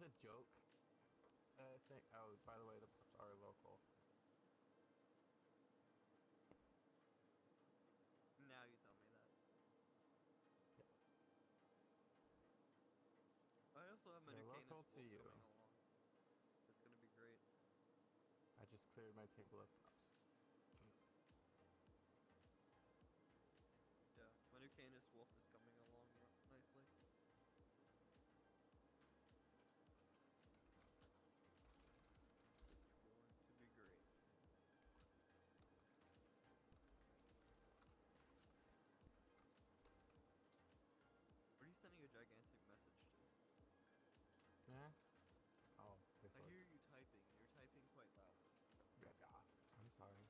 a joke thing. Oh, by the way, the pups are local. Now you tell me that. Yeah. I also have my They're new Canis local to wolf you. coming along. It's gonna be great. I just cleared my table of pups. Yeah, my new Canis wolf is coming along nicely. It's going to be great. What are you sending a gigantic message to? Yeah. Oh, this I one. hear you typing, and you're typing quite loudly. I'm sorry.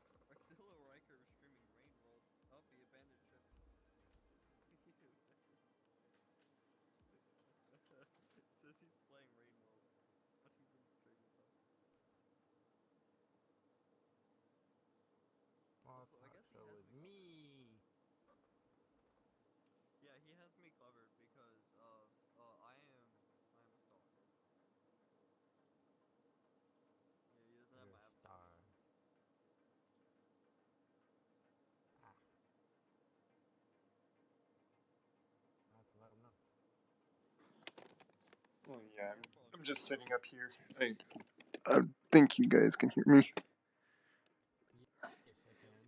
Rezillo Riker is streaming Rain World of the abandoned ship. It says he's playing Rain World, but he's in stream with us. Well, Also, I talk guess he show has with me covered. me. Yeah, he has me covered because of I am a star. Yeah, he doesn't have You're my a avatar. star. Ah, I have to let him know. Oh yeah, No problem. I'm just sitting up here. I think you guys can hear me. Yes, I Yeah, we can. can hear you.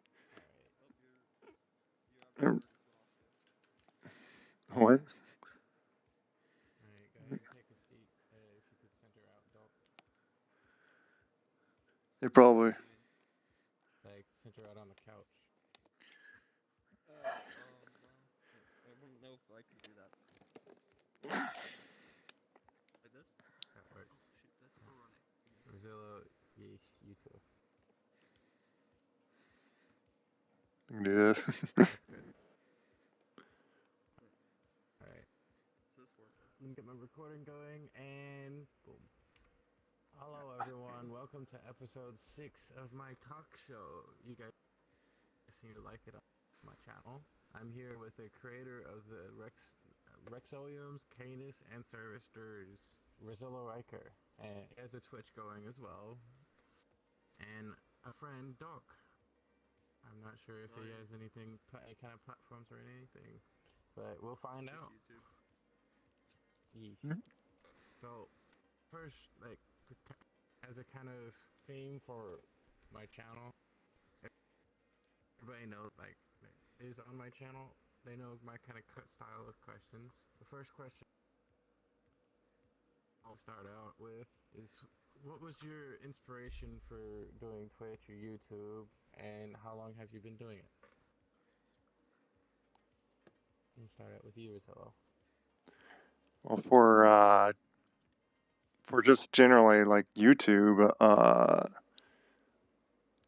All right. Oh, your avatar Um, just went off too. What? All right. Go ahead and take a seat. If you could center out, Doc. They Center out. probably. What do you mean? Like center out on the couch. Oh, well, I wouldn't know if I could do that. Like this? That Oh works. shoot, that's still running. Give me a second. Rezillo, yes, you too. I can do this. That's good. Wait, All right. is this working? Let me get my recording going and boom. Hello, everyone. Welcome to episode 6 of my talk show. You guys seem to like it on my channel. I'm here with the creator of the Rexoliums, Canis, and Servisters, Rezillo Riker. And he has a Twitch going as well. And a friend, Doc. I'm not sure if he Hi. has anything, any kind of platforms or anything, but we'll find Just out. YouTube. Yeesh. So, first, like, as a kind of theme for my channel, everybody knows, like, is on my channel. They know my kind of cut style of questions. The first question I'll start out with is, what was your inspiration for doing Twitch or YouTube, and how long have you been doing it? We'll start out with you, Rezillo. Well, for just generally like YouTube,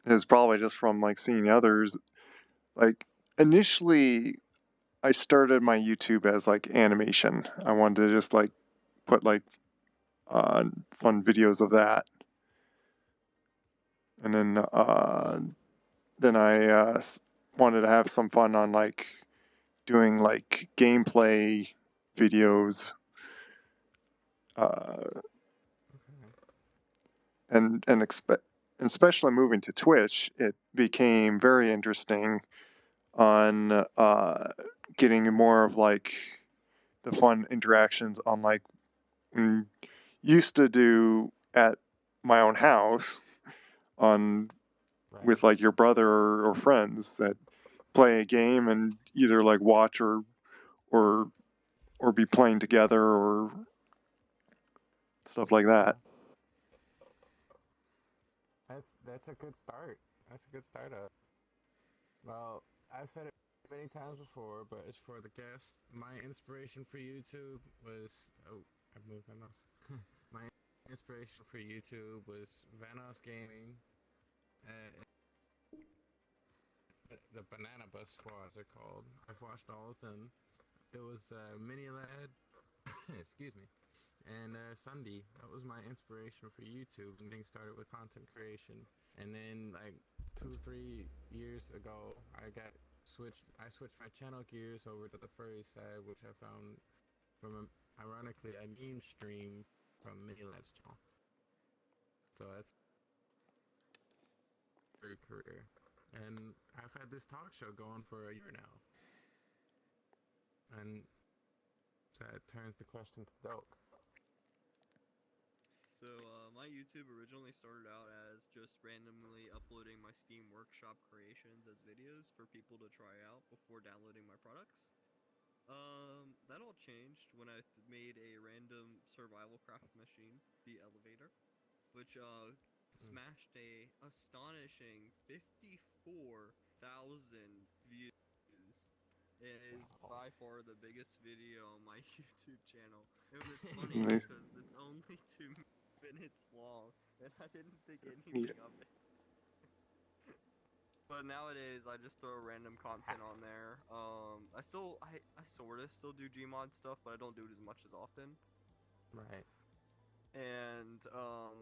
is probably just from like seeing others. Like initially, I started my YouTube as like animation. I wanted to just like put like fun videos of that, and then I wanted to have some fun on like doing like gameplay videos, uh, Okay. and especially moving to Twitch, it became very interesting on getting more of like the fun interactions on like used to do at my own house on Right. with like your brother or friends that play a game and either like watch or or be playing together or stuff like that. Yeah. That's a good start. That's a good start up. Well, I've said it many times before, but it's for the guests. My inspiration for YouTube was I moved my mouse. My inspiration for YouTube was Vanos Gaming, uh, the Banana Bus Squads are called. I've watched all of them. It was Mini Lad, excuse me, and Sunday. That was my inspiration for YouTube and getting started with content creation. And then like 2 3 years ago, I switched my channel gears over to the furry side, which I found from ironically, I meme stream from Minilad's channel. So that's their career. And I've had this talk show going for a year now. And that turns the question to Doke. So, my YouTube originally started out as just randomly uploading my Steam Workshop creations as videos for people to try out before downloading my products. That all changed when I made a random survival craft machine, the elevator, which smashed a astonishing 54,000 views. It is by far the biggest video on my YouTube channel. And it's funny Nice. because it's only 2 minutes long, and I didn't think anything of it. But nowadays, I just throw random content on there. I sort of still do Gmod stuff, but I don't do it as much as often. Right. And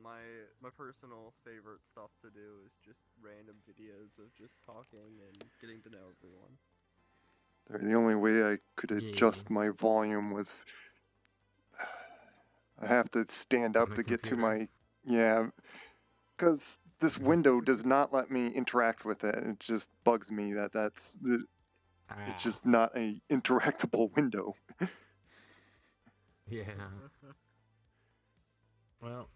my personal favorite stuff to do is just random videos of just talking and getting to know everyone. The only way I could adjust my volume was I have to stand up to get to my because this window does not let me interact with it. It just bugs me it's just not a interactable window. Yeah. Well,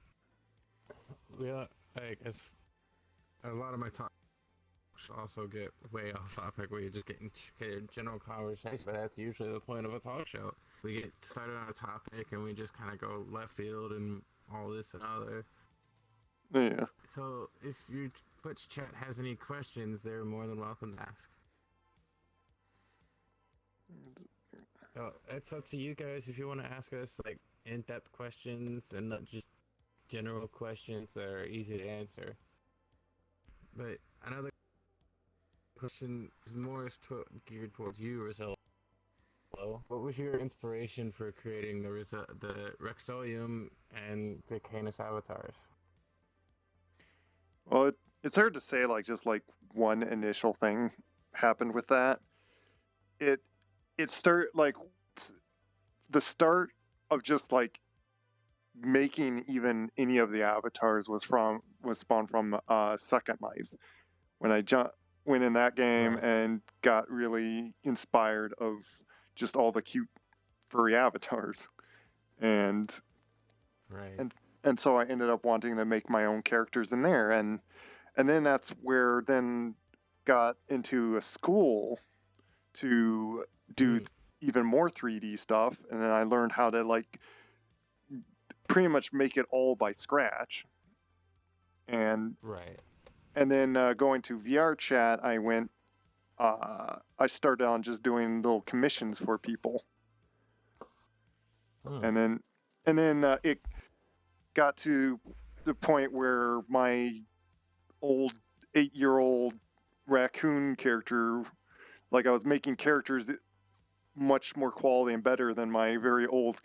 yeah, like as a lot of my talks also get way off topic where you just get into general conversation, but that's usually the point of a talk show. We get started on a topic and we just kind of go left field and all this and other. Yeah. So if your Twitch chat has any questions, they're more than welcome to ask. It's up to you guys if you want to ask us like in-depth questions and not just general questions that are easy to answer. But another question is more geared towards you, Rezillo. What was your inspiration for creating the Rezillium and the Canis avatars? Well, it's hard to say just one initial thing happened with that. It started the start of just making even any of the avatars was spawned from Second Life when I went in that game and got really inspired of just all the cute furry avatars and so I ended up wanting to make my own characters in there and then that's where then got into a school to do even more 3D stuff, and then I learned how to pretty much make it all by scratch. And and then going to VRChat, I went. I started on just doing little commissions for people, and then it got to the point where my old 8-year-old raccoon character, I was making characters much more quality and better than my very old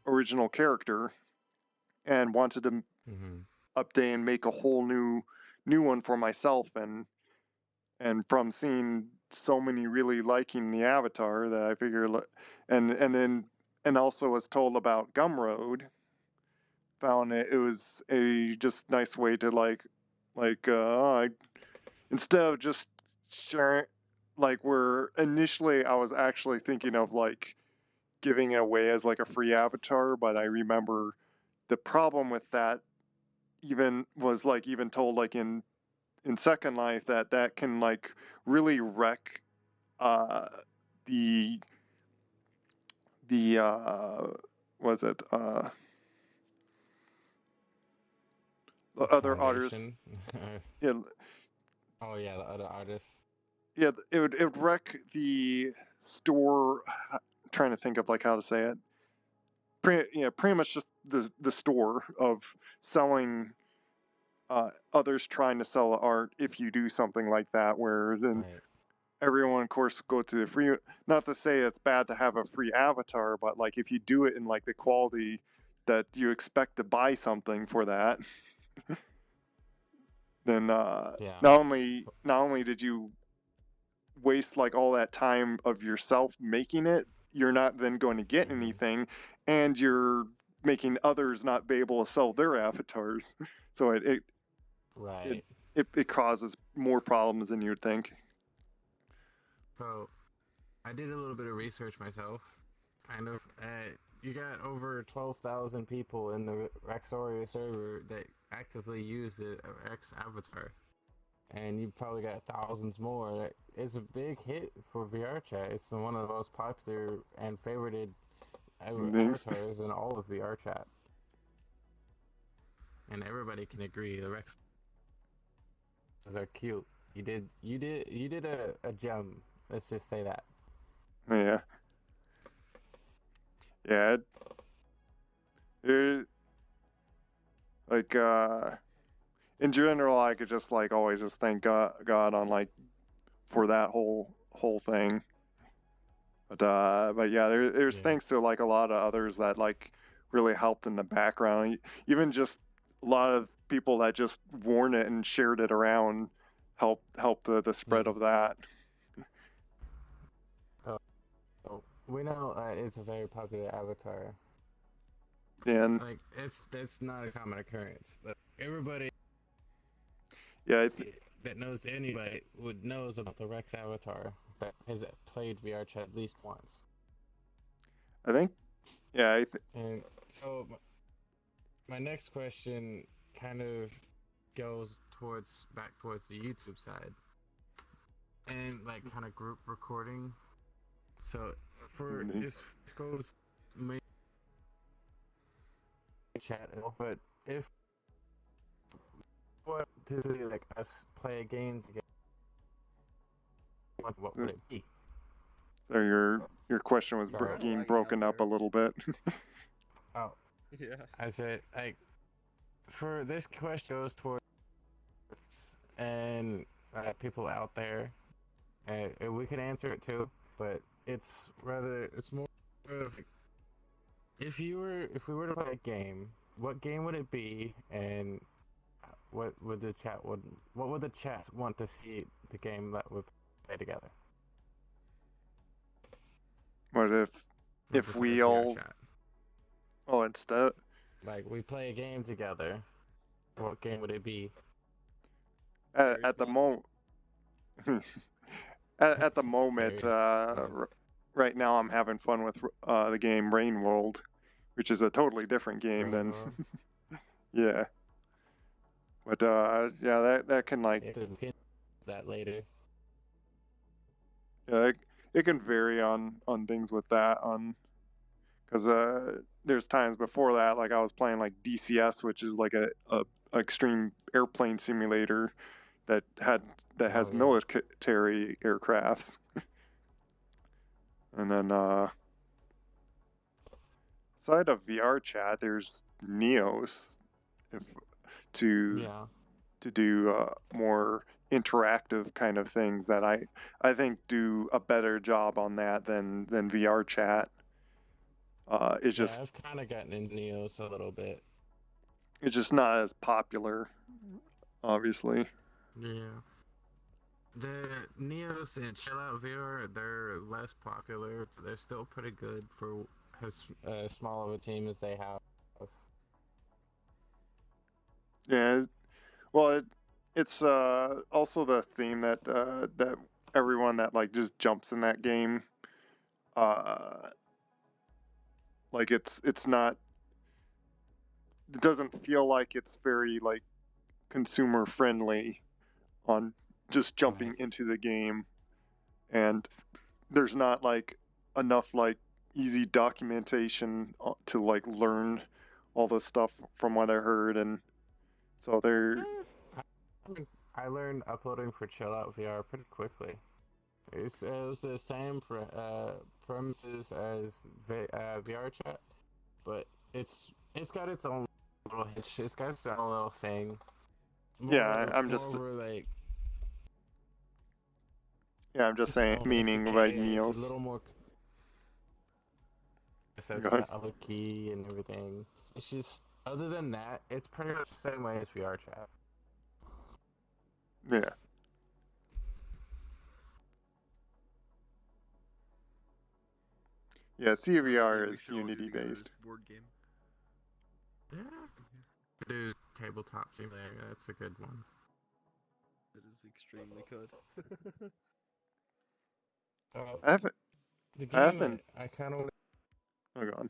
original character, and wanted to update and make a whole new one for myself, and from seeing so many really liking the avatar that I figured, and also was told about Gumroad, found it was a just nice way to instead of just sharing, where initially I was actually thinking of giving it away as a free avatar, but I remember the problem with that even was even told in Second Life that can really wreck the was it the other artists. Yeah. Oh yeah, the other artists. Yeah, it would wreck the store. I'm trying to think of how to say it. Pretty much just the store of selling others trying to sell art. If you do something like that, where then everyone, of course, go to the free. Not to say it's bad to have a free avatar, but if you do it in the quality that you expect to buy something for that, then not only did you waste all that time of yourself making it, you're not then going to get anything, and you're making others not be able to sell their avatars. So Right. it causes more problems than you'd think. So I did a little bit of research myself, kind of. You got over 12,000 people in the Rexoria server that actively use the Rex avatar. And you probably got thousands more. It's a big hit for VRChat. It's one of the most popular and favorited avatars in all of VRChat. And everybody can agree the Rexes are cute. You did a gem. Let's just say that. Yeah. Yeah. It, like in general, I could just like always just thank God on like for that whole thing. But yeah, there's thanks to like a lot of others that like really helped in the background. Even just a lot of people that just worn it and shared it around helped the spread of that. So we know it's a very popular avatar. And like that's not a common occurrence. Like, everybody yeah, that knows anybody knows about the Rex avatar that has played VRChat at least once. I think, yeah. And so my next question kind of goes back towards the YouTube side and like kind of group recording. So for this goes maybe chat, but if what to see like us play a game together, what would it be? So your question was being broken up a little bit. Oh, Yeah. I said like for this question goes towards and people out there, and we can answer it too, but it's more of if we were to play a game, what game would it be, and what would the chat want to see the game that we play together? What if we all instead like we play a game together, what game would it be? at the moment at the moment right now I'm having fun with the game Rain World, which is a totally different game than yeah. But yeah, that can like that later. Yeah, it can vary on things with that because there's times before that like I was playing like DCS, which is like a extreme airplane simulator that has military aircrafts, and then side of VRChat there's Neos to do more interactive kind of things that I think do a better job on that than VRChat. It's just I've kind of gotten into Neos a little bit. It's just not as popular, obviously. Yeah. The Neos and Chill Out VR, they're less popular, but they're still pretty good for as small of a team as they have. Yeah, well, it's also the theme that that everyone that like just jumps in that game, like it's not, it doesn't feel like it's very like consumer friendly on just jumping into the game, and there's not like enough like easy documentation to like learn all this stuff from what I heard, and so they're I learned uploading for Chill Out VR pretty quickly. It was the same premises as VRChat, but it's got its own little hitch. It's got its own little thing. I'm just saying, meaning right Neos. It's a little more. It's got other key and everything. It's just other than that, it's pretty much the same way as VRChat. Yeah. Yeah, CVR Maybe is show all your Unity viewers based. board game. Yeah. Do tabletop simulator. That's a good one. It is extremely good. I haven't. The I game haven't. I kind of Oh, go on.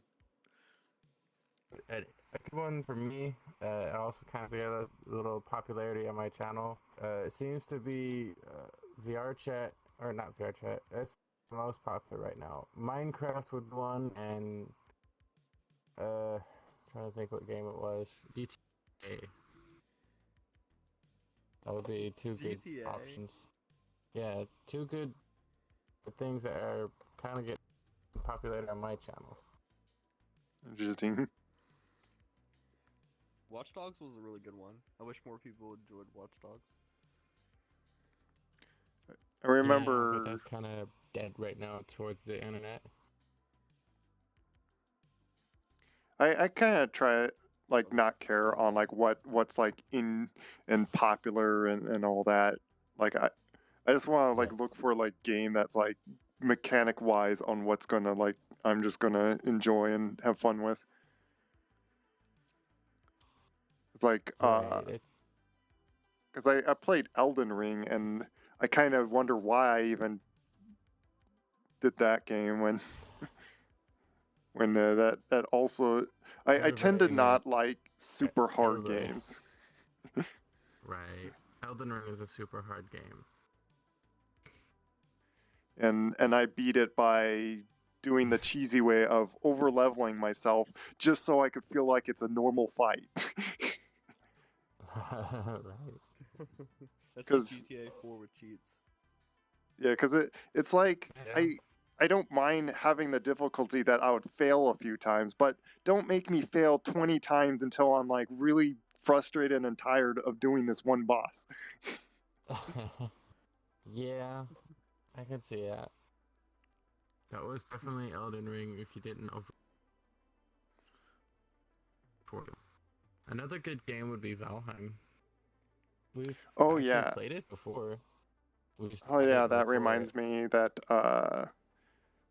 a good one for me. It also kind of got a little popularity on my channel. It seems to be VRChat or not VRChat. It's the most popular right now. Minecraft would be one, and trying to think what game it was. GTA. That would be two good GTA. options. Yeah, two good things that are kind of getting popular on my channel. Interesting. Watch Dogs was a really good one. I wish more people enjoyed Watch Dogs. I Yeah, remember. but that's kind of dead right now towards the internet. I kind of try like not care on like what's like in and popular and all that. Like I just want to like Right. look for like game that's like mechanic wise on what's gonna like I'm just gonna enjoy and have fun with. It's like Right. It's because I played Elden Ring and I kind of wonder why I even did that game when that also I tend to everybody made not like super hard everybody. games. Right. Elden Ring is a super hard game. And I beat it by doing the cheesy way of over leveling myself just so I could feel like it's a normal fight. Right. That's like Because GTA 4 with cheats. yeah, because it's like Yeah. I don't mind having the difficulty that I would fail a few times, but don't make me fail 20 times until I'm like really frustrated and tired of doing this one boss. Yeah, I can see that. That was definitely Elden Ring if you didn't know for it. Another good game would be Valheim. We've Oh actually yeah. played it before. Oh I yeah, didn't that record reminds it. me that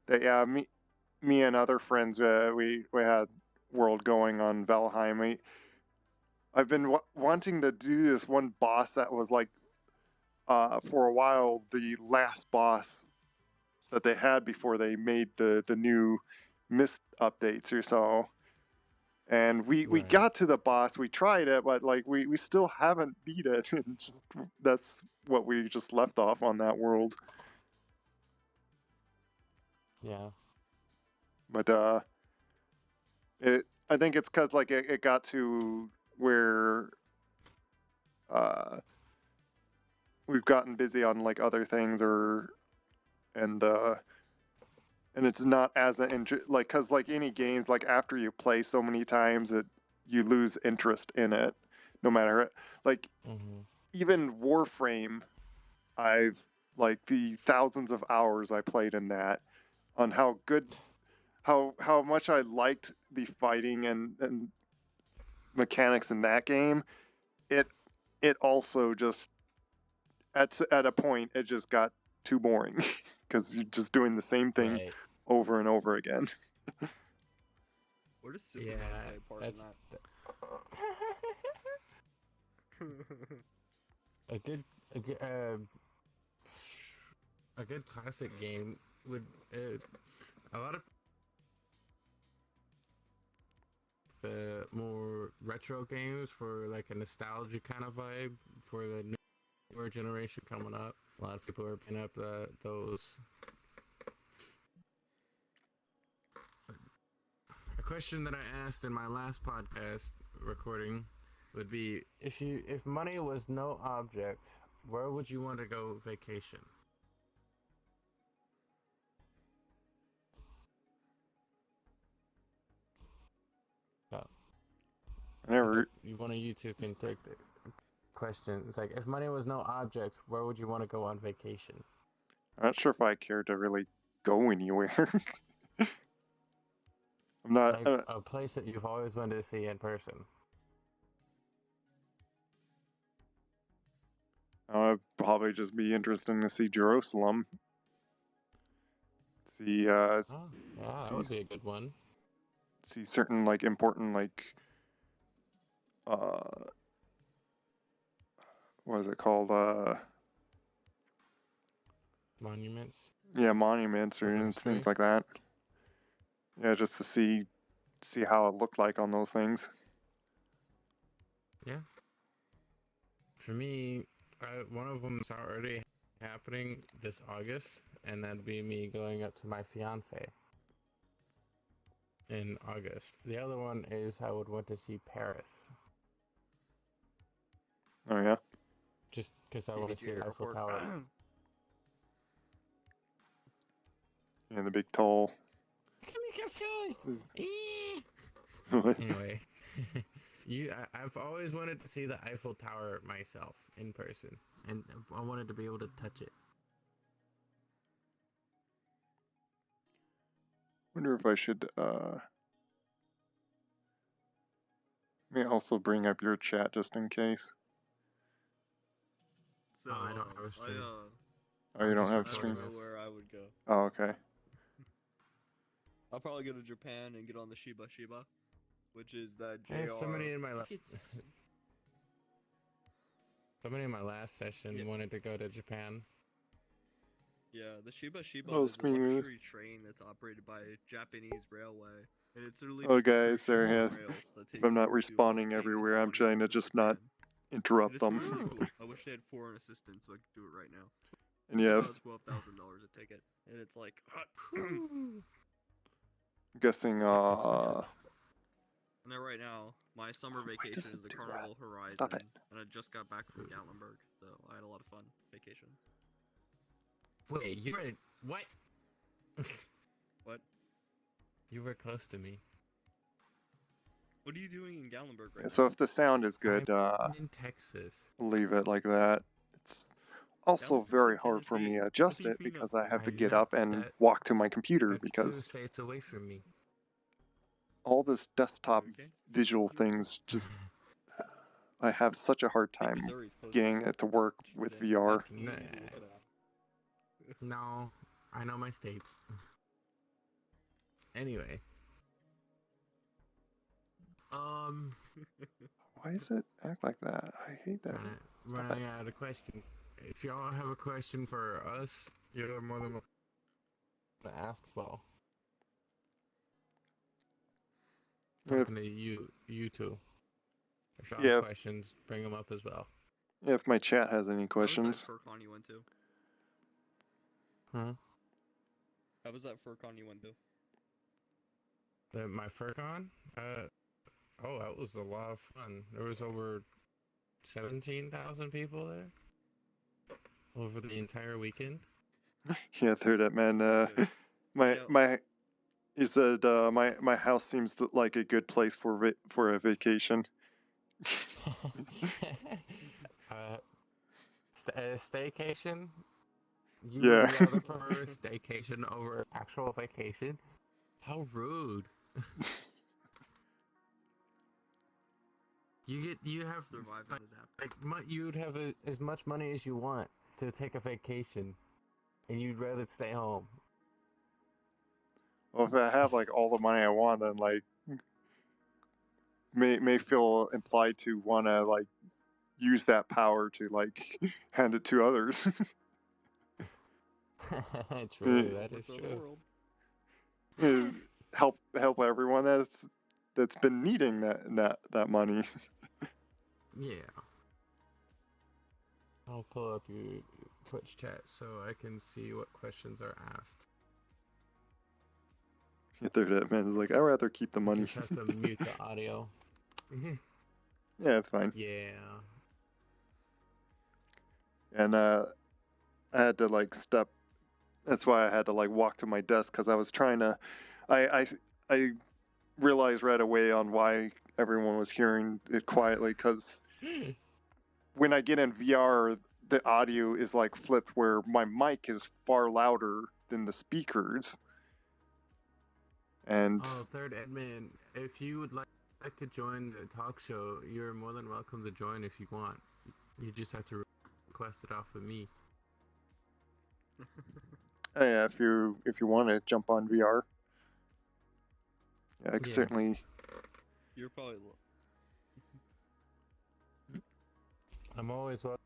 yeah, me and other friends we had world going on Valheim. I've been wanting to do this one boss that was like for a while the last boss that they had before they made the new mist updates or so. And we Right. got to the boss, we tried it, but like we still haven't beat it. And just that's what we just left off on that world. Yeah. But it I think it's because like it got to where uh we've gotten busy on like other things or and uh and it's not as an like because like any games like after you play so many times it you lose interest in it no matter like Mhm. even Warframe I've like the thousands of hours I played in that on how good how much I liked the fighting and mechanics in that game it it also just at a point it just got too boring because you're just doing the same thing Right. over and over again. Where does Superman Yeah. play a part That's in a good a good a good classic game would a lot of the more retro games for like a nostalgia kind of vibe for the newer generation coming up. A lot of people are picking up those. A question that I asked in my last podcast recording would be if money was no object, where would you want to go vacation? Oh, I if never one of you two can take the question. It's like if money was no object, where would you want to go on vacation? I'm not sure if I care to really go anywhere. I'm not. Like a place that you've always wanted to see in person. I'd probably just be interesting to see Jerusalem. See, Oh, yeah, that see, would be a good one. see certain like important like uh, what is it called? Monuments Yeah, monuments of or history. things like that. Yeah, just to see how it looked like on those things. Yeah. For me, one of them's already happening this August, and that'd be me going up to my fiance in August. The other one is I would want to see Paris, Oh yeah. just because I want to CBG see the Eiffel Airport. Tower. And the big tall. Anyway, I've always wanted to see the Eiffel Tower myself in person, and I wanted to be able to touch it. Wonder if I should may also bring up your chat just in case. So, Oh, I don't have a stream. Oh, you I'm don't just have a I stream? don't recording know this. where I would go. Oh, okay. I'll probably go to Japan and get on the Shiba, which is that JR. Hey, somebody in my last It's somebody in my last session wanted to go to Japan. yeah, the Shiba Oh, is a speaking of- luxury train that's operated by Japanese railway, and it's literally Oh, just a guys, cruise ship sorry, on yeah. rails that If takes I'm not you to all the responding famous everywhere, I'm monuments trying to of just Japan. not interrupt It's them. really cool. I wish they had foreign assistance so I could do it right now. And It's yeah, about $12,000 a ticket, and it's like, I'm guessing That's expensive. and then right now, my summer Why does vacation it is the do Carnival that? Horizon, Stop it. and I just got back from Gatlinburg, so I had a lot of fun vacation. Wait, you were what? What? You were close to me. What are you doing in Gatlinburg right So now? if the sound is good, I'm in Texas. leave it like that. It's also Gatlinburg's very in hard for me Tennessee. to What adjust do you it mean because not I have to I get know up and that- walk to my computer That's 2 because states away from me. all this desktop Okay. visual things just I have such a hard I think time Missouri's closer. getting it to work Just with kidding. VR. I can't even look it up. No, I know my states. Anyway. Why does it act like that? I hate that. Running out of questions. If y'all have a question for us, you're more than welcome to ask. Well, talking to you two. If y'all Yeah, have questions, bring them up as well. if my chat has any How was questions. that FurCon you went to? Huh? How was that FurCon you went to? My FurCon? Oh, that was a lot of fun. There was over 17,000 people there over the entire weekend. Yeah, through that man. My he said my house seems like a good place for a vacation. Staycation? You Yeah. would rather prefer a staycation over actual vacation? How rude. You have Survive and adapt. you'd have as much money as you want to take a vacation, and you'd rather stay home. Well, if I have like all the money I want, then like may feel implied to want to like use that power to like hand it to others. True, that is true. Help everyone that's been needing that money. Yeah. I'll pull up your Twitch chat so I can see what questions are asked. That man is like, I'd rather keep the money. Just have to mute the audio. Yeah, it's fine. Yeah. And I had to like step. That's why I had to like walk to my desk because I was trying to. I realized right away on why everyone was hearing it quietly because when I get in VR, the audio is like flipped where my mic is far louder than the speakers. And third admin, if you would like to join the talk show, you're more than welcome to join if you want. You just have to request it off of me. Yeah, if you want to jump on VR, yeah, I could Yeah. certainly. You're probably. I'm always welcome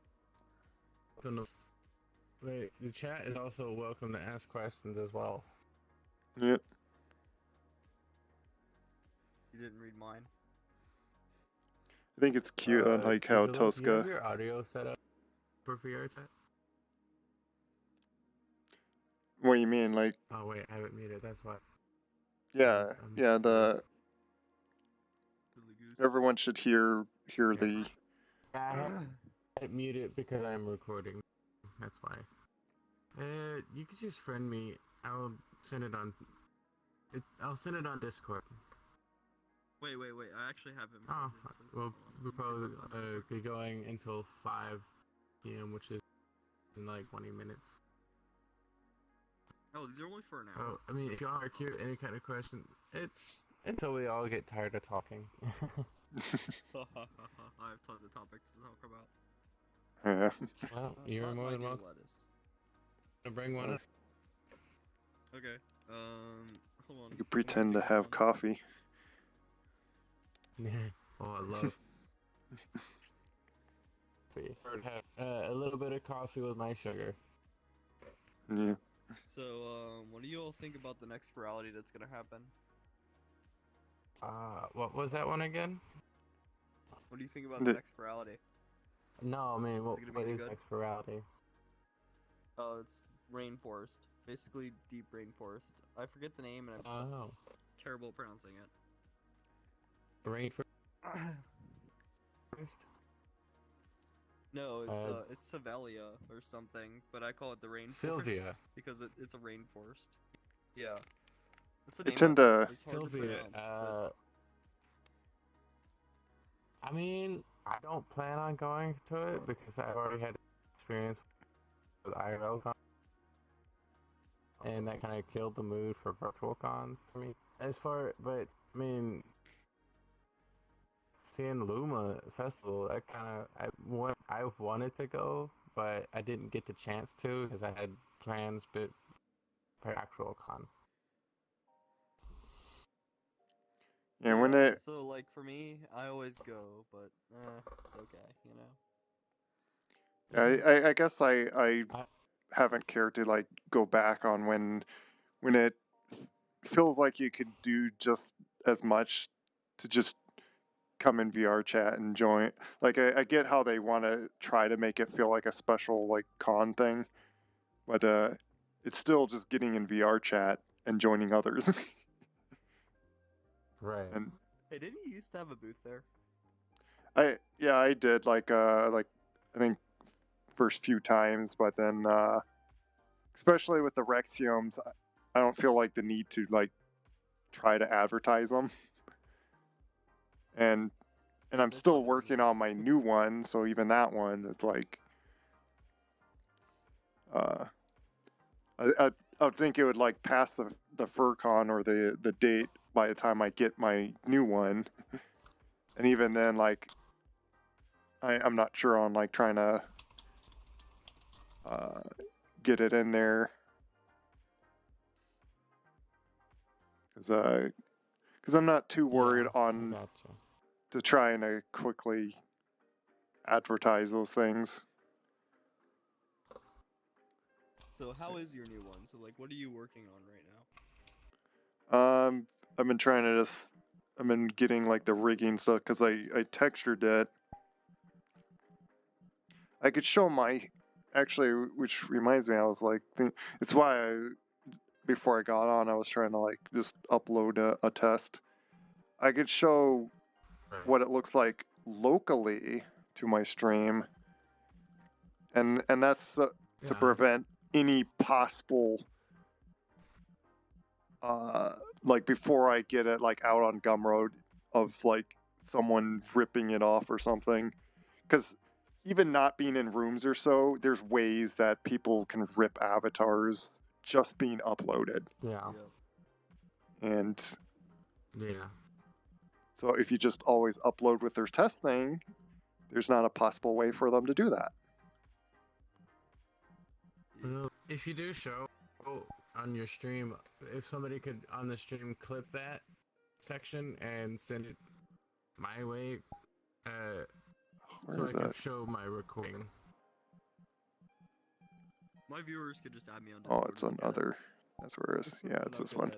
to. Wait, the chat is also welcome to ask questions as well. Yeah. You didn't read mine. I think it's cute, like how Rezillo, do you have Tosca. your audio set up for VRChat? What do you mean, like? Oh wait, I have it muted. That's why. Yeah, I'm yeah. silly. Silly goose. Everyone should hear Yeah. the. I have it muted because I'm recording. That's why. You could just friend me. I'll send it on. I'll send it on Discord. Wait. I actually have him. Oh, muted, so well, hold on, we'll let me see probably if I can- be going until 5 p.m., which is in like 20 minutes. Oh, these are only for an hour. Oh, I mean, if y'all are curious, any kind of question, it's until we all get tired of talking. I have tons of topics to talk about. Yeah. Well, It's you're not more my than new welcome lettuce. to bring one up. Okay. Hold on. You could pretend to Let me have take coffee. Oh, I love coffee. Or have a little bit of coffee with my sugar. Yeah. So, what do you all think about the next virality that's gonna happen? What was that one again? What do you think about the The- next virality? No, I mean, what it gonna be is good? next virality? Oh, it's rainforest. Basically, deep rainforest. I forget the name, and I'm Oh, terrible at pronouncing it. rainforest. No, it's Savelia or something, but I call it the rainforest Sylvia. because it's a rainforest. Yeah, that's the I name tend of to. it. It's hard to Sylvia. pronounce. I mean, I don't plan on going to it because I already had experience with IRL cons, and that kind of killed the mood for virtual cons for me. But I mean, seeing Luma Festival, that kind of I've wanted to go, but I didn't get the chance to because I had plans, but for actual con. Yeah, when it. So like for me, I always go, but it's okay, you know. I guess I haven't cared to like go back on when it feels like you could do just as much to just come in VR chat and join. Like I get how they want to try to make it feel like a special like con thing, but it's still just getting in VR chat and joining others. Right. And Hey, didn't you used to have a booth there? I did like I think first few times, but then especially with the Rexioms, I don't feel like the need to like try to advertise them. And I'm That's still not working everyone. on my new one, so even that one, it's like I would think it would like pass the FurCon or the date by the time I get my new one, and even then, like I'm not sure on like trying to get it in there because I'm not too worried Yeah, on I gotcha. to trying to quickly advertise those things. So how is your new one? So like, what are you working on right now? I've been trying to I've been getting like the rigging stuff because I textured it. I could show actually, which reminds me, I was like, it's why before I got on, I was trying to like just upload a test. I could show Right. what it looks like locally to my stream, and that's to Yeah. prevent any possible like before I get it like out on Gumroad of like someone ripping it off or something, because even not being in rooms or so, there's ways that people can rip avatars just being uploaded. Yeah. And Yeah. so if you just always upload with their test thing, there's not a possible way for them to do that. Well, if you do show, on your stream, if somebody could on the stream clip that section and send it my way, Where so is I can that? show my recording. My viewers could just add me on Oh, Discord. it's and on look at it. other. That's where it is. Yeah, it's this one.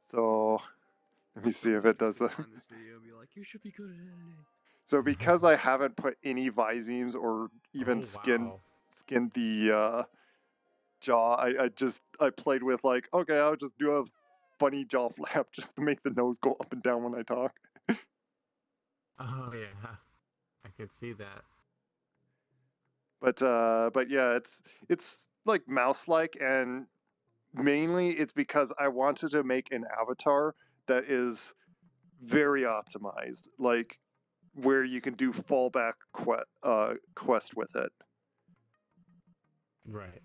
So let me see if it does the. Find this video and be like, you should be good at editing. So because I haven't put any visemes or even Oh, skinned wow. the jaw, I played with like, okay, I'll just do a funny jaw flap just to make the nose go up and down when I talk. Oh yeah, I could see that. But yeah, it's like mouse-like, and mainly it's because I wanted to make an avatar that is very optimized, like where you can do fallback quest with it. Right.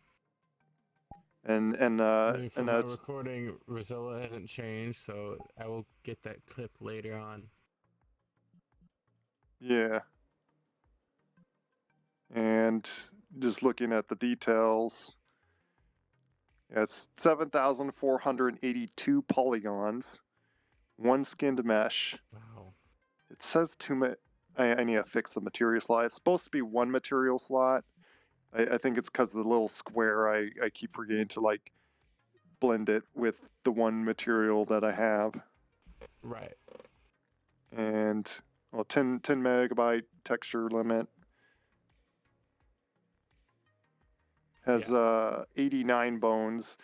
And I mean, for my that's recording, Rezillo hasn't changed, so I will get that clip later on. yeah. And just looking at the details, it's 7,482 polygons, one skinned mesh. Wow. It says I need to fix the material slot. It's supposed to be one material slot. I think it's because of the little square. I keep forgetting to like blend it with the one material that I have. Right. And well, 10 megabyte texture limit. Has 89 bones.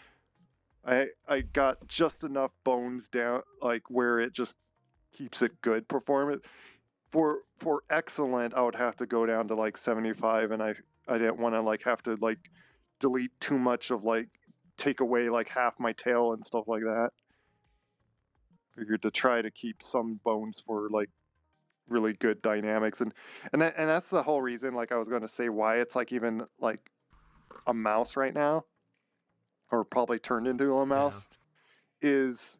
I got just enough bones down, like where it just keeps it good performance. For excellent, I would have to go down to like 75, and I didn't want to like have to like delete too much of like take away like half my tail and stuff like that. Figured to try to keep some bones for like really good dynamics, and that's the whole reason. Like I was going to say why it's like even like a mouse right now, or probably turned into a mouse, is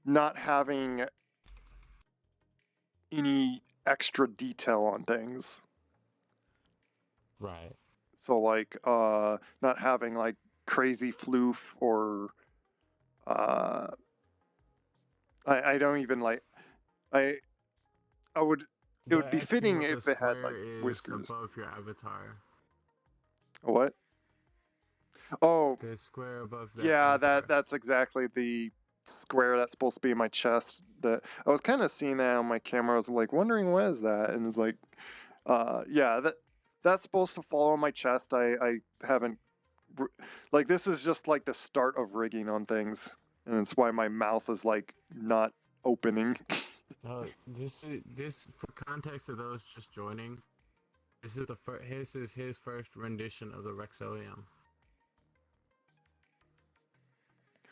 not having any extra detail on things. Right. So like not having like crazy floof or I don't even like I would it would They're be asking fitting what the if it had square like is whiskers. above your avatar. What? Oh, The square above the yeah, avatar. that's exactly the square that's supposed to be in my chest. That I was kind of seeing that on my camera. I was like wondering what is that, and it's like, yeah, that's supposed to fall on my chest. I haven't like this is just like the start of rigging on things, and it's why my mouth is like not opening. This for context of those just joining. This is his first rendition of the Rezillo.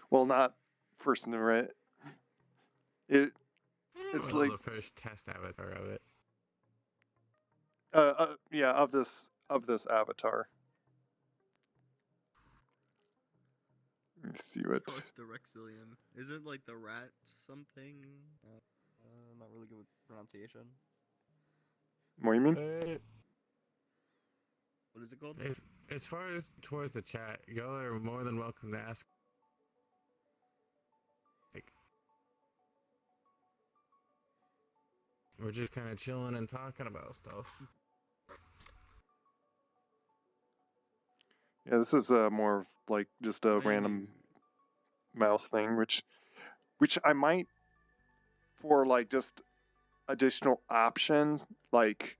Well, not first, right? It's Well, like the first test avatar of it. yeah, of this avatar. Let me see what. Fuck the Rexillium. Isn't like the rat something? Not really good with pronunciation. What do you mean? What is it called? As far as towards the chat, y'all are more than welcome to ask. Like, we're just kind of chilling and talking about stuff. Yeah, this is more of like just a random mouse thing, which I might for like just additional option, like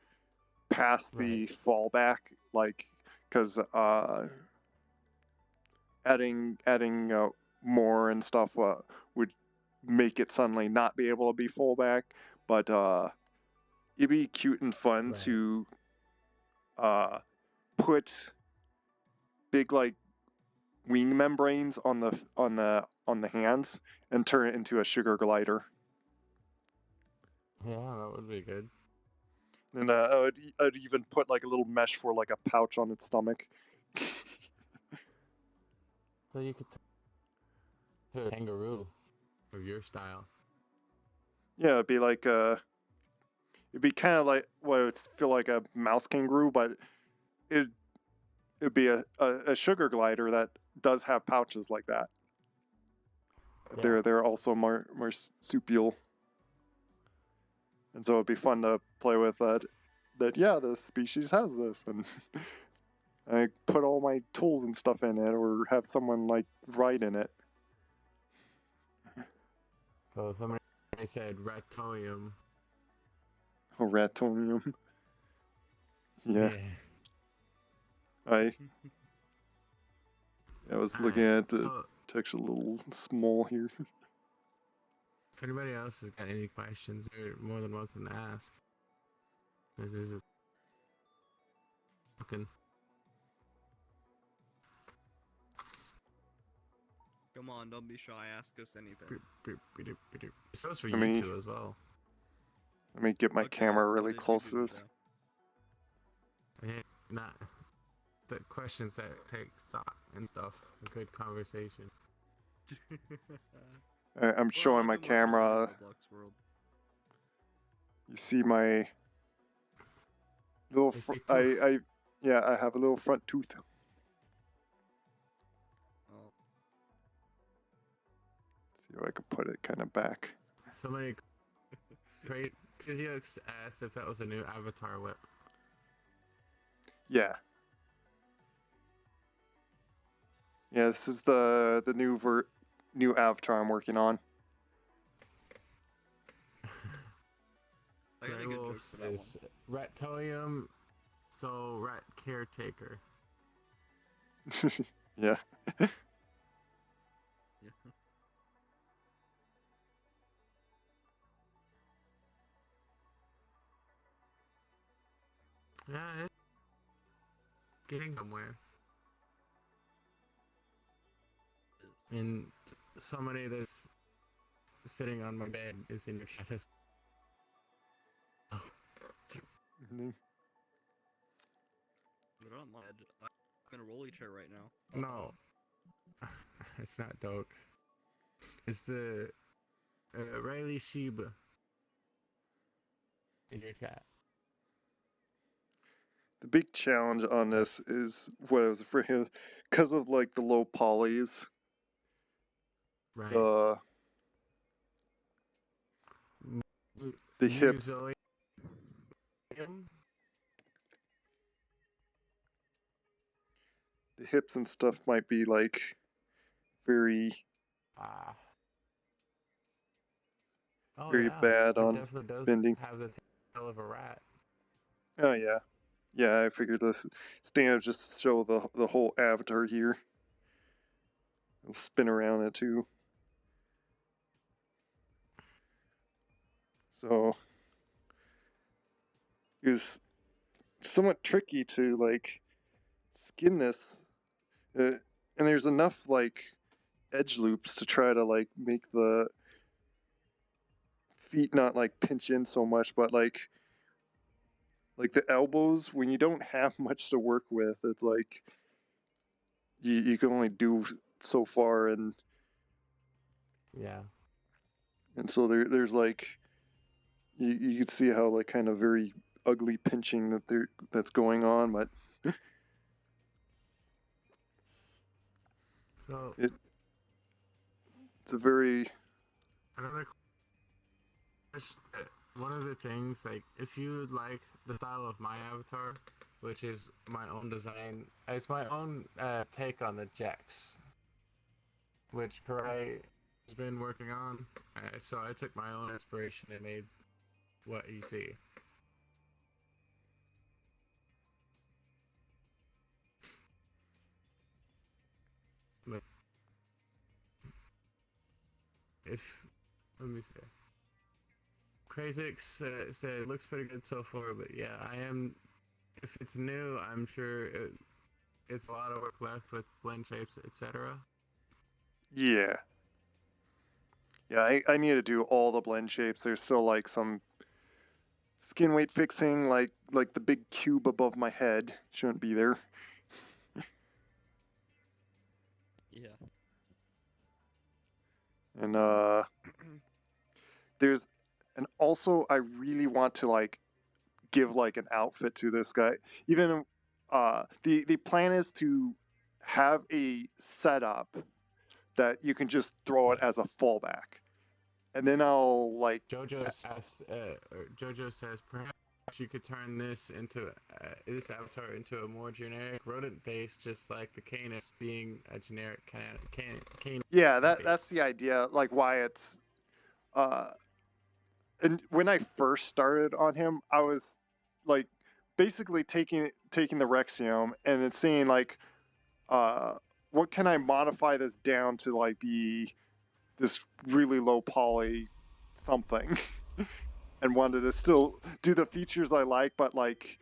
past the fallback, like because adding more and stuff would make it suddenly not be able to be fallback, but it'd be cute and fun to put big like wing membranes on the hands and turn it into a sugar glider. Yeah, that would be good. And I'd even put like a little mesh for like a pouch on its stomach. So you could a kangaroo of your style. Yeah, it'd be kind of like what it would feel like a mouse kangaroo, but it'd be a sugar glider that does have pouches like that. Yeah. They're also marsupial, and so it'd be fun to play with that. Yeah, this species has this, and I put all my tools and stuff in it, or have someone like ride in it. So somebody said ratonium. Oh, ratonium. Yeah. I was looking at the So, text a little small here. if anybody else has got any questions, you're more than welcome to ask. This is fucking. Come on, don't be shy. Ask us anything. This goes for Let you me- two as well. Let me get my Okay, camera what really did you close do to this. Yeah, not the questions that take thought and stuff. A good conversation. I'm showing my camera. Roblox world. You see my little. I see tooth. I have a little front tooth. Oh, See if I can put it kind of back. Somebody Kiziox asked if that was a new avatar whip. Yeah. Yeah, this is the new avatar I'm working on. I got a Grey good Wolf joke for that one. is Ratonium, so Rat Caretaker. Yeah. Yeah. Yeah, it's getting somewhere. And somebody that's sitting on my bed is in your chat. But I'm on I'm in a rolly chair right now. No, it's not Doke. It's the Riley Sheba in your chat. The big challenge on this is what I was afraid of, because of like the low polys. Right. The hips. Rezillo. The hips and stuff might be like very Oh, very yeah. bad It on definitely does bending. have the tail of a rat. Oh yeah. Yeah, I figured this stand just show the whole avatar here. It'll spin around it too. So it was somewhat tricky to like skin this, and there's enough like edge loops to try to like make the feet not like pinch in so much, but like the elbows, when you don't have much to work with, it's like you can only do so far, and Yeah. so there's like you can see how like kind of very ugly pinching that's going on, but So, it's a very another question. One of the things, like, if you like the style of my avatar, which is my own design, it's my own take on the Jax, which Karai has been working on. So I took my own inspiration and made what you see. But let me see. Crazix said looks pretty good so far, but yeah, I am. If it's new, I'm sure it's a lot of work left with blend shapes, etc. yeah. I need to do all the blend shapes. There's still like some skin weight fixing, like the big cube above my head shouldn't be there. Yeah. And there's and also I really want to like give like an outfit to this guy. Even the plan is to have a setup that you can just throw it as a fallback, and then I'll like Jojo says perhaps you could turn this avatar into a more generic rodent base, just like the Canis being a generic cane. Yeah, that's the idea. Like why it's and when I first started on him, I was like basically taking the Rexium and then seeing like what can I modify this down to like be this really low poly something and wanted to still do the features I like, but like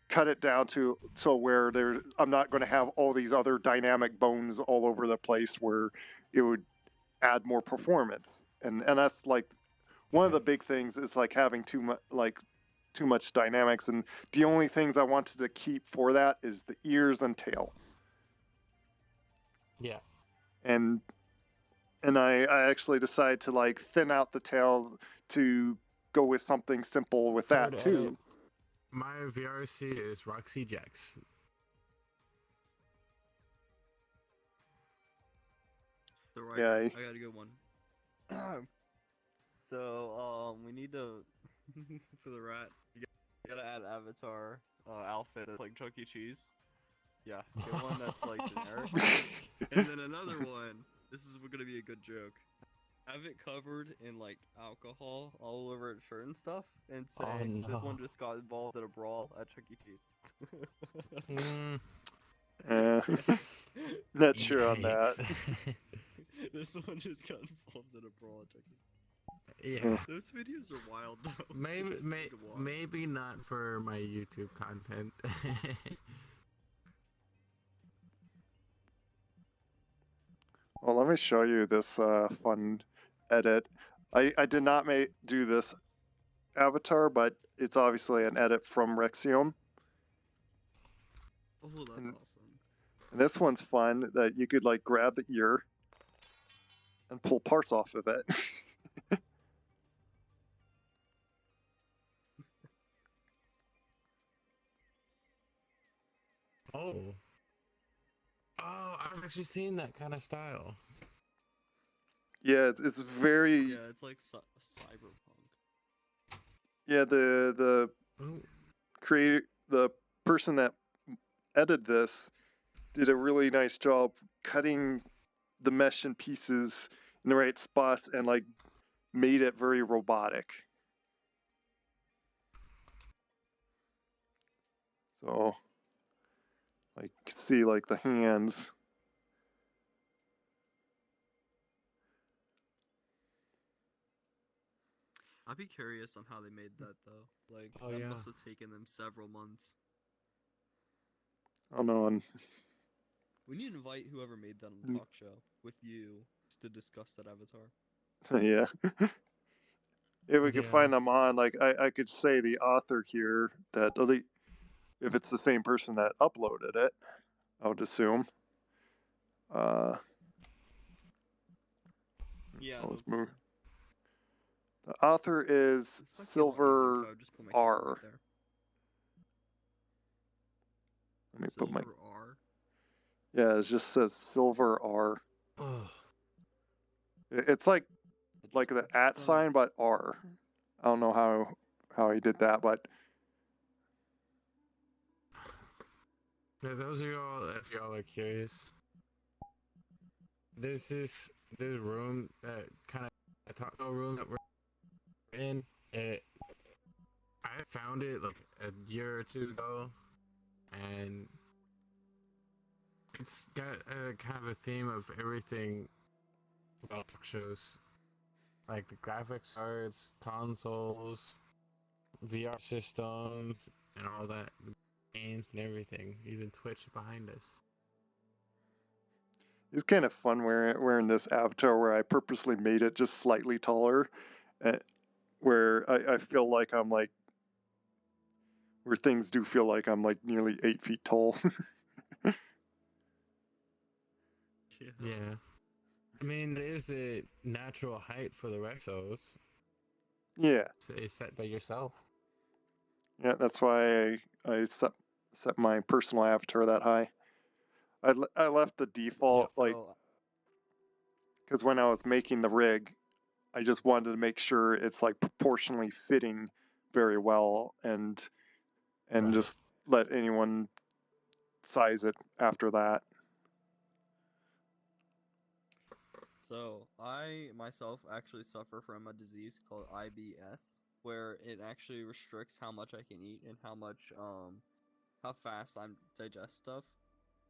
cut it down to so where I'm not going to have all these other dynamic bones all over the place where it would add more performance. And that's like one of the big things is like having too much dynamics, and the only things I wanted to keep for that is the ears and tail. Yeah. And I actually decided to like thin out the tail to go with something simple with that too. Edit. My VRC is Roxie Jax. The right. Yeah. I got a good one. So we need to for the rat. You gotta add avatar outfit that's like Chuck E. Cheese. Yeah, get one that's like generic. And then another one. This is gonna be a good joke. Have it covered in like alcohol all over its shirt and stuff, and say this one just got involved in a brawl at Chuck E. Cheese. Not sure on that. This one just got involved in a brawl at Chuck E. Yeah. Those videos are wild though. Maybe not for my YouTube content. Well, let me show you this fun edit. I did not do this avatar, but it's obviously an edit from Rexium. Oh, that's awesome. And this one's fun, that you could like grab the ear and pull parts off of it. Oh, I've actually seen that kind of style. Yeah, it's very. Yeah, it's like cyberpunk. Yeah, the person that edited this did a really nice job cutting the mesh in pieces in the right spots and like made it very robotic. So like you can see like the hands. I'd be curious on how they made that though. Like that must have taken them several months. I don't know. We need to invite whoever made that on the talk show with you just to discuss that avatar. Yeah. If we could find them on, like I could say the author here that if it's the same person that uploaded it, I would assume. Yeah. Let's move. The author is Silver R. Let me put my. R. Yeah, it just says Silver R. It's like the @ sign, but R. I don't know how he did that, but. Yeah, those are y'all. If y'all are curious, this room that kind of a taco room that we're in. I found it like a year or two ago, and it's got a kind of a theme of everything about talk shows, like the graphics cards, consoles, VR systems, and all that, games and everything, even Twitch behind us. It's kind of fun wearing this avatar where I purposely made it just slightly taller, where I feel like I'm like, where things do feel like I'm like nearly 8 feet tall. Yeah. I mean, there's a natural height for the Rexos. Yeah. It's set by yourself. Yeah, that's why I set my personal avatar that high. I left the default like So because when I was making the rig, I just wanted to make sure it's like proportionally fitting very well, and Right. just let anyone size it after that. So, I myself actually suffer from a disease called IBS, where it actually restricts how much I can eat and how fast I digest stuff.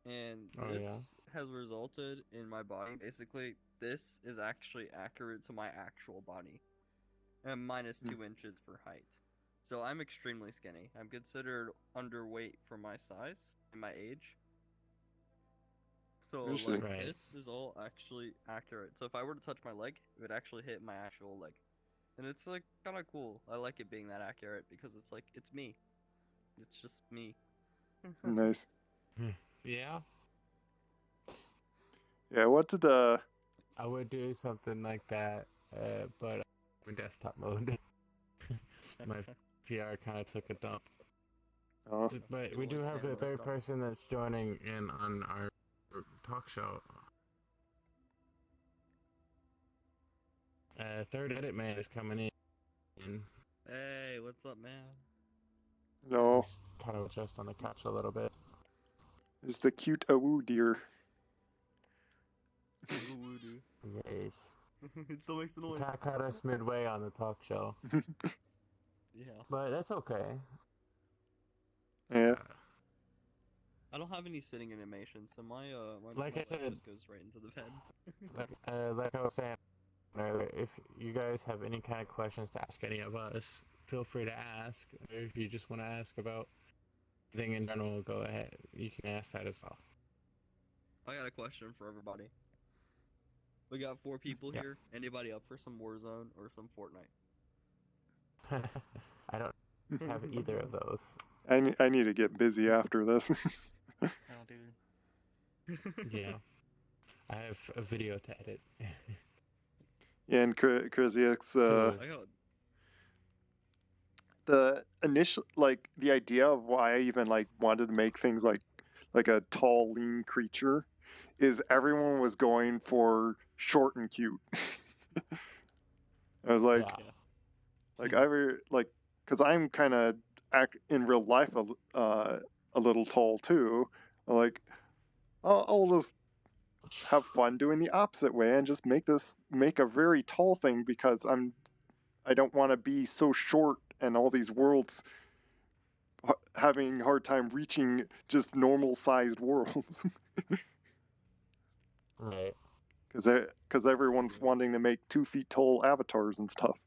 And Oh, this has resulted in my body. Basically, this is actually accurate to my actual body, and minus 2 inches for height. So I'm extremely skinny. I'm considered underweight for my size and my age. So Interesting. like Right. this is all actually accurate. So if I were to touch my leg, it would actually hit my actual leg. And it's like kind of cool. I like it being that accurate because it's like it's me. It's just me. Nice. Yeah. Yeah. What did I would do something like that, but in desktop mode. My VR kind of took a dump. Oh, But You we only do have stand a when it's third done. person that's joining in on our talk show. Third edit man is coming in. Hey, what's up, man? no, He's kind of just on the couch a little bit. it's the cute awoo deer. Ooh, dude. Yes. It still makes the He noise. kind of caught us midway on the talk show, Yeah. but that's okay. Yeah. I don't have any sitting animations, so my Like my I leg said- just goes right into the bed. Like I was saying earlier, if you guys have any kind of questions to ask any of us, feel free to ask. Or if you just want to ask about anything in general, go ahead. You can ask that as well. I got a question for everybody. We got 4 people Yeah. here. Anybody up for some Warzone or some Fortnite? I don't have either of those. I need to get busy after this. Oh, dude. Yeah. I have a video to edit. And Kriziak's Cool. I got the initial like the idea of why I even like wanted to make things like a tall lean creature is everyone was going for short and cute. I was like Yeah. like I like because I'm kind of in real life a little tall too. Like I'll just have fun doing the opposite way and just make a very tall thing because I don't want to be so short and all these worlds having a hard time reaching just normal sized worlds Right. because everyone's Yeah. wanting to make 2 feet tall avatars and stuff.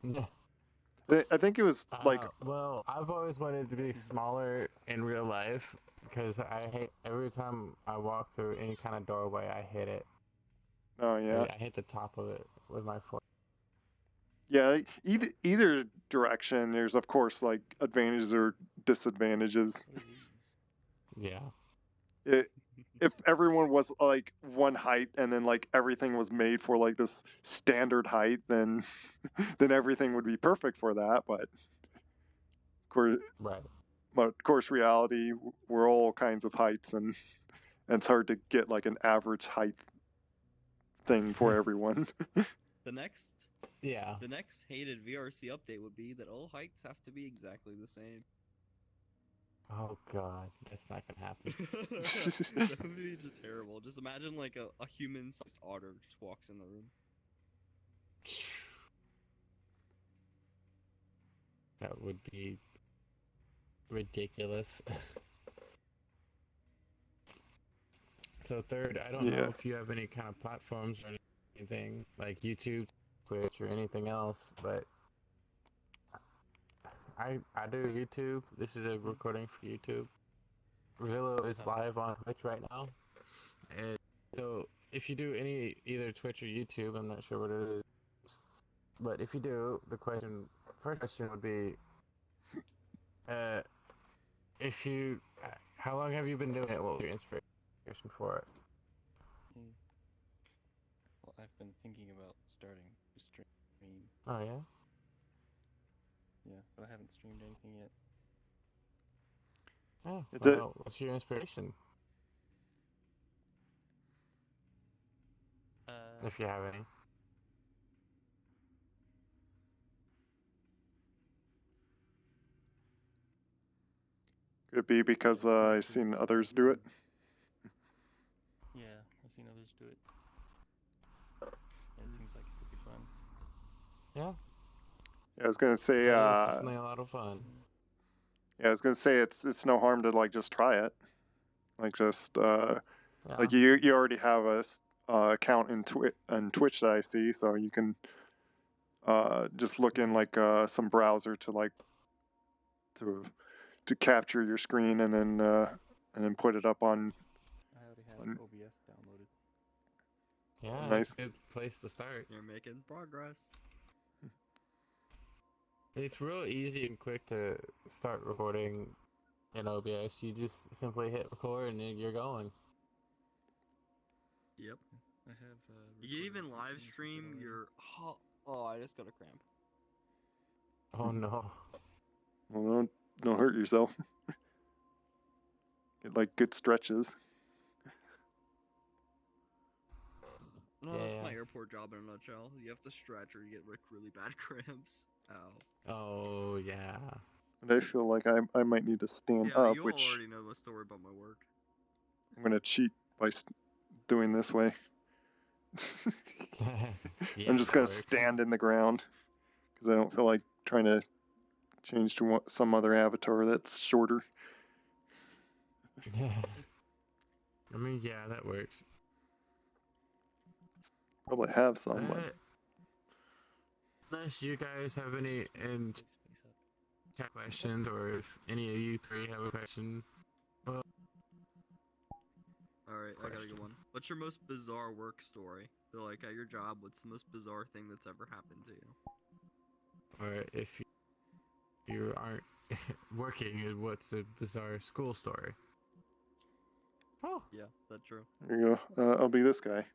Yeah. I think it was like Well, I've always wanted to be smaller in real life because I hate every time I walk through any kind of doorway, I hit it. oh yeah I hit the top of it with my foot. yeah either direction there's of course like advantages or disadvantages. What are these? Yeah. If everyone was like one height and then like everything was made for like this standard height, then then everything would be perfect for that. But Right. of course, reality we're all kinds of heights, and it's hard to get like an average height thing for everyone. the next Yeah. the next hated VRC update would be that all heights have to be exactly the same. Oh God, that's not gonna happen. That would be just terrible. Just imagine like a human-sized otter just walks in the room. That would be ridiculous. So third, I don't know Yeah. if you have any kind of platforms or anything like YouTube, Twitch, or anything else, but I do YouTube. This is a recording for YouTube. Rezillo is live on Twitch right now. And so if you do either Twitch or YouTube, I'm not sure what it is. But if you do, first question would be, if you, how long have you been doing it? What was your inspiration for it? Well, I've been thinking about starting to stream. Oh yeah. Yeah, but I haven't streamed anything yet. Oh, It did, what's your inspiration, Uh, if you have any? could it be because I've mostly seen because others do it? Yeah, I've seen others do it. And it seems like it could be fun. Yeah, Yeah, I was gonna say, that is definitely a lot of fun. yeah, I was gonna say it's no harm to like just try it, like just Yeah. like you already have a account in Twitch that I see, so you can just look in like some browser to like to capture your screen and then put it up on. I already have on OBS downloaded. Yeah, nice. it's a good place to start. You're making progress. It's real easy and quick to start recording in OBS. You just simply hit record and then you're going. Yep. I have. You can even recorded live 15 stream already. your. Oh, I just got a cramp. Oh no. Well, don't hurt yourself. Get like good stretches. No, Yeah, that's yeah. my airport job in a nutshell. You have to stretch or you get like really bad cramps. Ow. Oh yeah. But I feel like I might need to stand Yeah, up, you all which already know my story about my work. I'm gonna cheat by doing this way. Yeah, I'm just that gonna works. stand in the ground because I don't feel like trying to change to some other avatar that's shorter. I mean, yeah, that works. Probably have some, but Unless you guys have any in Please space up. chat questions, or if any of you three have a question. Well, Alright, I got a good one. What's your most bizarre work story? So, like, at your job, what's the most bizarre thing that's ever happened to you? or if you aren't working, what's a bizarre school story? Oh, Yeah, that's true. there you go. I'll be this guy.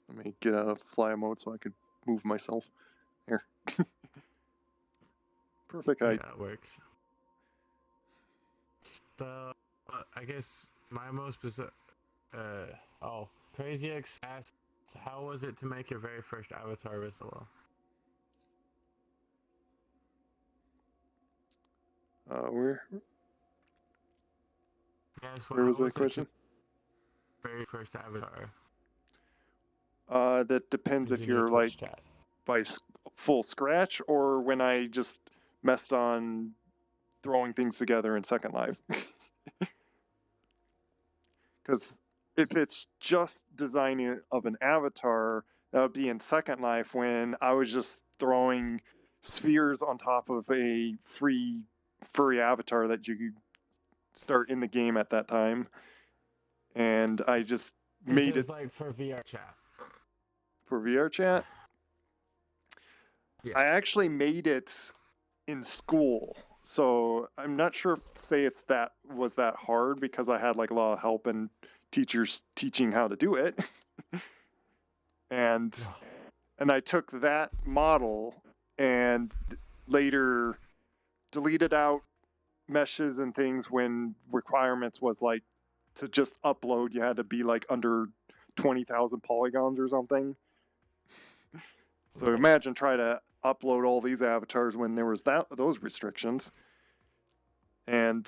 Let me get out of fly mode so I can move myself. Here. Perfect yeah, height. that works. The I guess my most bizarre. Crazy X asked, how was it to make your very first avatar, Rezillo? Where Yes, where was how that was it to question? very first avatar That depends if using your you're like Twitch chat? by full scratch or when I just messed on throwing things together in Second Life. Because if it's just designing of an avatar, that would be in Second Life when I was just throwing spheres on top of a free furry avatar that you could start in the game at that time. And I just This made it is like for VRChat. for VRChat. Yeah. I actually made it in school. So I'm not sure if say it's that was that hard because I had like a lot of help and teachers teaching how to do it. and and I took that model and later deleted out meshes and things when requirements was like to just upload you had to be like under 20,000 polygons or something. So Right. imagine trying to upload all these avatars when there was those restrictions. And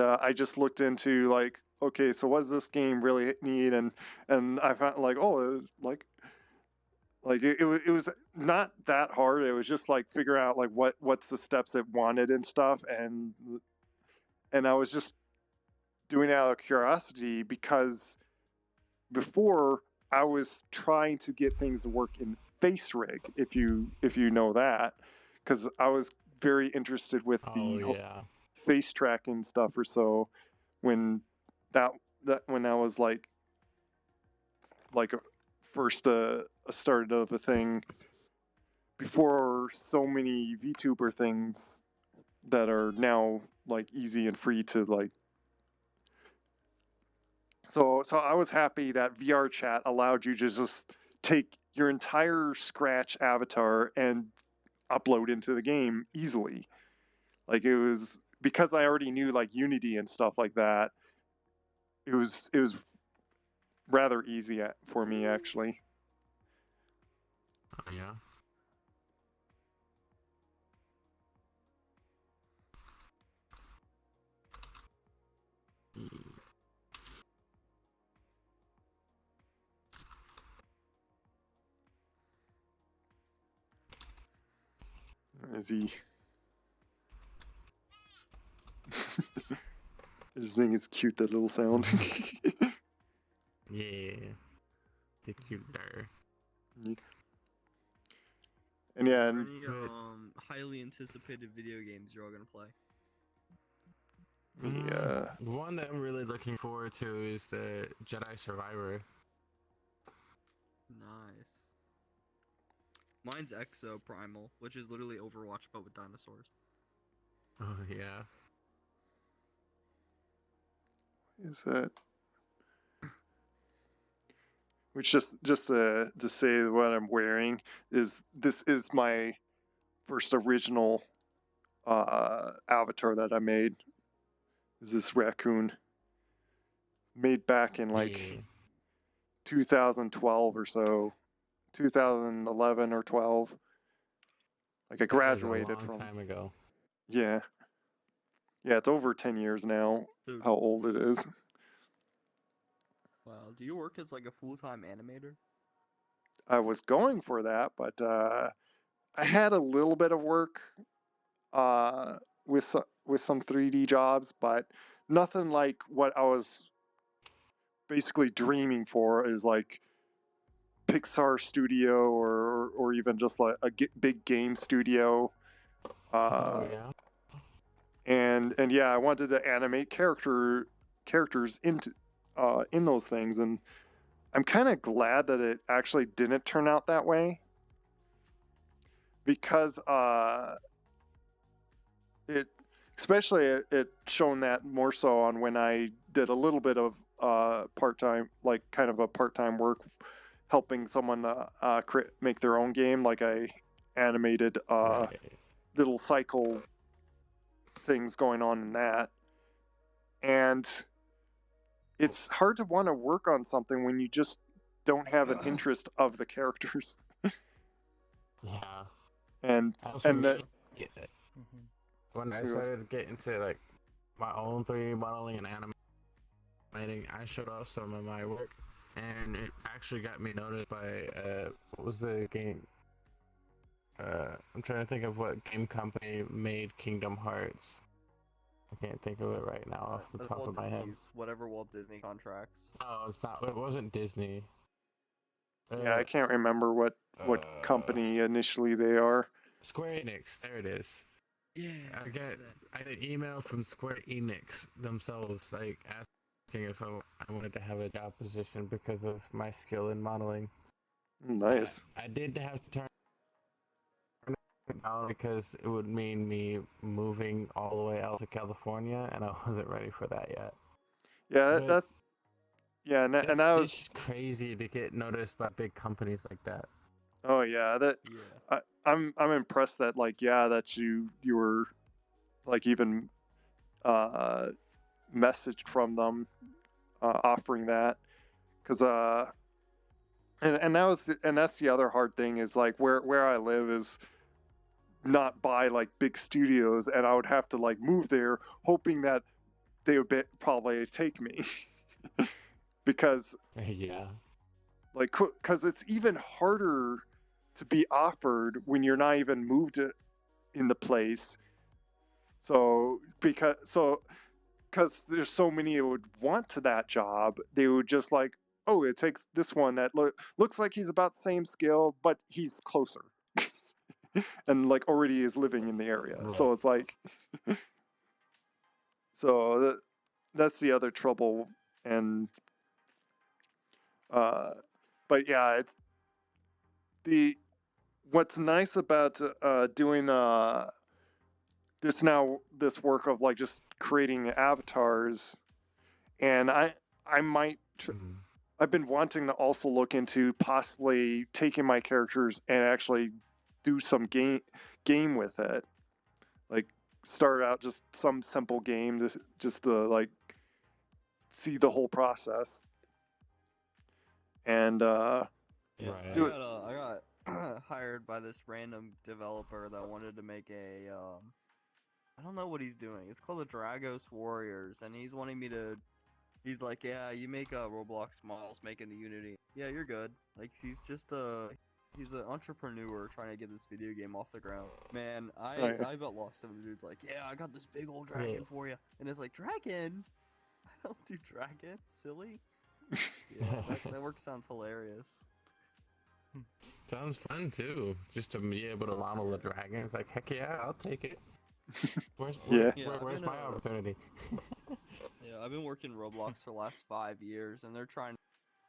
I just looked into like, okay, so what does this game really need? And I found like, oh, it was not that hard. It was just like figuring out like what's the steps it wanted and stuff. And I was just doing it out of curiosity because before I was trying to get things to work in face rig, if you know that, because I was very interested with Oh the yeah. face tracking stuff or so when that when I was like a first a start of a thing before so many VTuber things that are now like easy and free to like. So I was happy that VRChat allowed you to just take your entire Scratch avatar and upload into the game easily. Like, it was, because I already knew like Unity and stuff like that, it was rather easy for me, actually. Yeah. Is he? I just think it's cute, that little sound. Yeah. The cute there. And yeah, Is there and any highly anticipated video games you're all gonna play? The one that I'm really looking forward to is the Jedi Survivor. Nice. Mine's Exo Primal, which is literally Overwatch but with dinosaurs. Oh yeah. is that? Which, just to say what I'm wearing is, this is my first original avatar that I made. Is this raccoon, made back in like Yeah. 2012 or so, 2011 or 12. Like, I graduated That is a long time ago. Yeah, it's over 10 years now. Dude. How old it is. Wow. Do you work as like a full-time animator? I was going for that, but I had a little bit of work with some 3D jobs, but nothing like what I was basically dreaming for, is like Pixar studio, or even just like a big game studio. Oh yeah. And yeah, I wanted to animate characters into in those things, and I'm kind of glad that it actually didn't turn out that way, because it shown that more so on when I did a little bit of part-time, like kind of a part-time work, helping someone make their own game. Like, I animated Right. little cycle things going on in that, and it's hard to want to work on something when you just don't have an interest of the characters. Yeah. and For and me, Mm-hmm. when I started getting to like my own 3D modeling and animating, I showed off some of my work, and it actually got me noticed by what was the game? I'm trying to think of what game company made Kingdom Hearts. I can't think of it right now off the top Walt of my head. Disney's, whatever Walt Disney contracts. No, it's not. It wasn't Disney. yeah, I can't remember what company initially they are. Square Enix. There it is. Yeah. I got an email from Square Enix themselves, like asking if I wanted to have a job position because of my skill in modeling. Nice. I did have to turn it down because it would mean me moving all the way out to California, and I wasn't ready for that yet. Yeah, But and that it's was just crazy to get noticed by big companies like that. Oh yeah, Yeah. I'm impressed that, like, that you were like even messaged from them offering that, because and that's the other hard thing, is like where I live is not by like big studios, and I would have to like move there hoping that they would probably take me. Because Yeah. like, because it's even harder to be offered when you're not even moved in the place. So because there's so many who would want to that job, they would just like, oh, it takes this one that looks like he's about the same skill, but he's closer, and like already is living in the area. Right. So it's like, that's the other trouble. And but yeah, it's what's nice about doing this work of like just creating avatars, and I might I've been wanting to also look into possibly taking my characters and actually do some game with it. Like start out just some simple game just to like see the whole process. And Yeah, Right. Do it. I got hired by this random developer that wanted to make a I don't know what he's doing. It's called the Dragos Warriors, and he's wanting me to. He's like, yeah, you make Roblox models, making the Unity. Yeah, you're good. Like he's just he's an entrepreneur trying to get this video game off the ground. Man, I about lost some dudes like, yeah, I got this big old dragon for you, and it's like, dragon? I don't do dragons, silly. Yeah, that work sounds hilarious. Sounds fun too. Just to be able to model the dragons. Like, heck yeah, I'll take it. Yeah. Where's my opportunity? Yeah, I've been working Roblox for the last 5 years, and they're trying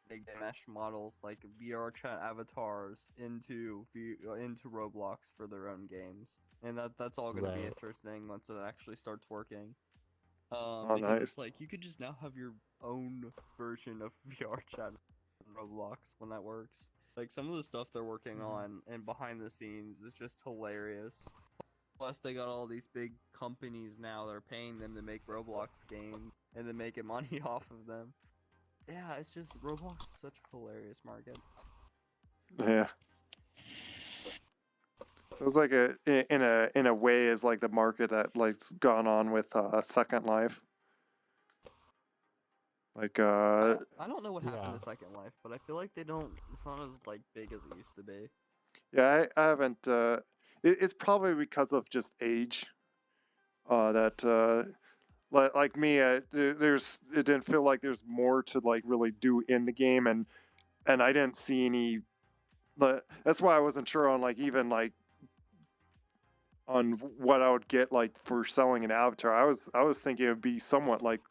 to get mesh models like VRChat avatars into Roblox for their own games, and that's all going to be Right. interesting once it actually starts working. Oh, Because nice. it's like you could just now have your own version of VRChat in Roblox when that works. Like some of the stuff they're working on and behind the scenes is just hilarious. Plus, they got all these big companies now that are paying them to make Roblox games and then making money off of them. Yeah, it's just Roblox is such a hilarious market. Yeah. So it's like in a way is like the market that like's gone on with Second Life. Like I don't know what happened Yeah. to Second Life, but I feel like they don't. It's not as like big as it used to be. yeah, I haven't. It's probably because of just age. That like me, it didn't feel like there's more to like really do in the game, and I didn't see any. That's why I wasn't sure on like even like on what I would get like for selling an avatar. I was thinking it would be somewhat like